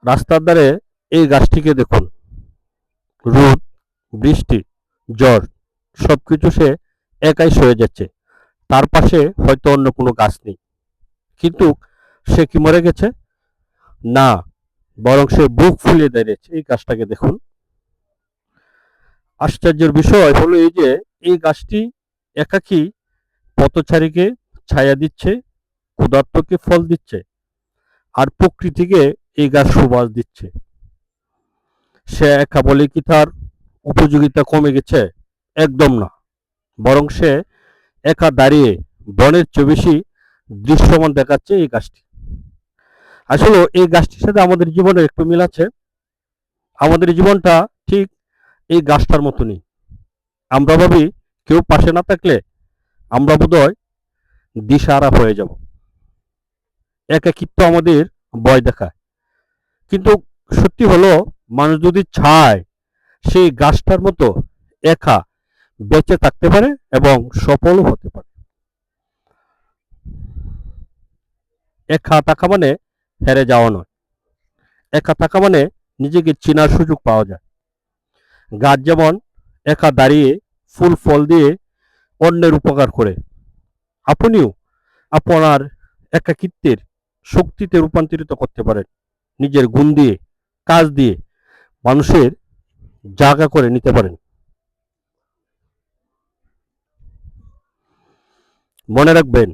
রাস্তার ধারে এই গাছটিকে দেখুন। রোদ, বৃষ্টি, ঝড় সবকিছু সে একাই সয়ে যাচ্ছে। তার পাশে হয়তো অন্য কোনো গাছ নেই, কিন্তু সে কি মরে গেছে? না, বরং সে বুক ফুলিয়ে দাঁড়িয়েছে। এই গাছটাকে দেখুন। আশ্চর্যের বিষয় হলো এই যে এই গাছটি একাকী পথচারীকে ছায়া দিচ্ছে, ক্ষুধার্তকে ফল দিচ্ছে, আর প্রকৃতিকে এই গাছ সুবাস দিচ্ছে। সে একা বলে কি তার উপযোগিতা কমে গেছে? একদম না, বরং সে একা দাঁড়িয়ে বনের চেয়ে বেশি দৃশ্যমান দেখাচ্ছে এই গাছটি। আসলে এই গাছটির সাথে আমাদের জীবনের একটু মিল আছে। আমাদের জীবনটা ঠিক এই গাছটার মতনই। আমরা ভাবি কেউ পাশে না থাকলে আমরা বোধহয় দিশাহারা হয়ে যাব, একাকিত্ব আমাদের ভয় দেখায়। কিন্তু সত্যি হলো, মানুষ যদি চায় সেই গাছটার মতো একা বেঁচে থাকতে পারে এবং সফলও হতে পারে। একা থাকা মানে হেরে যাওয়া নয়, একা থাকা মানে নিজেকে চেনার সুযোগ পাওয়া যায়। গাছ যেমন একা দাঁড়িয়ে ফুল ফল দিয়ে অন্যের উপকার করে, আপনিও আপনার একাকিত্বের শক্তিতে রূপান্তরিত করতে পারেন। নিজের গুণ দিয়ে, কাজ দিয়ে মানুষের জায়গা করে নিতে পারেন। মনে রাখবেন,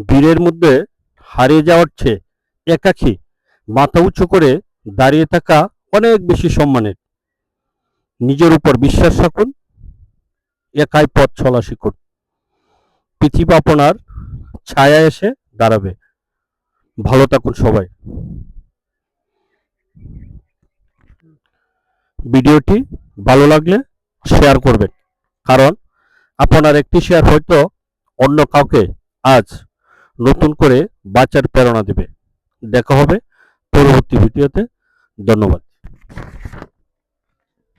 ভিড়ের মধ্যে হারিয়ে যাওয়ার চেয়ে একাকী মাথা উঁচু করে দাঁড়িয়ে থাকা অনেক বেশি সম্মানের। নিজের উপর বিশ্বাস রাখুন, একাই পথ চলা শিখুন। পৃথিবী আপনার ছায়া এসে দাঁড়াবে। ভালো থাকুন সবাই। ভিডিওটি ভালো লাগলে শেয়ার করবেন, কারণ আপনার একটি শেয়ার হয়তো অন্য কাউকে আজ নতুন করে বাঁচার প্রেরণা দেবে। দেখা হবে পরবর্তী ভিডিওতে। ধন্যবাদ।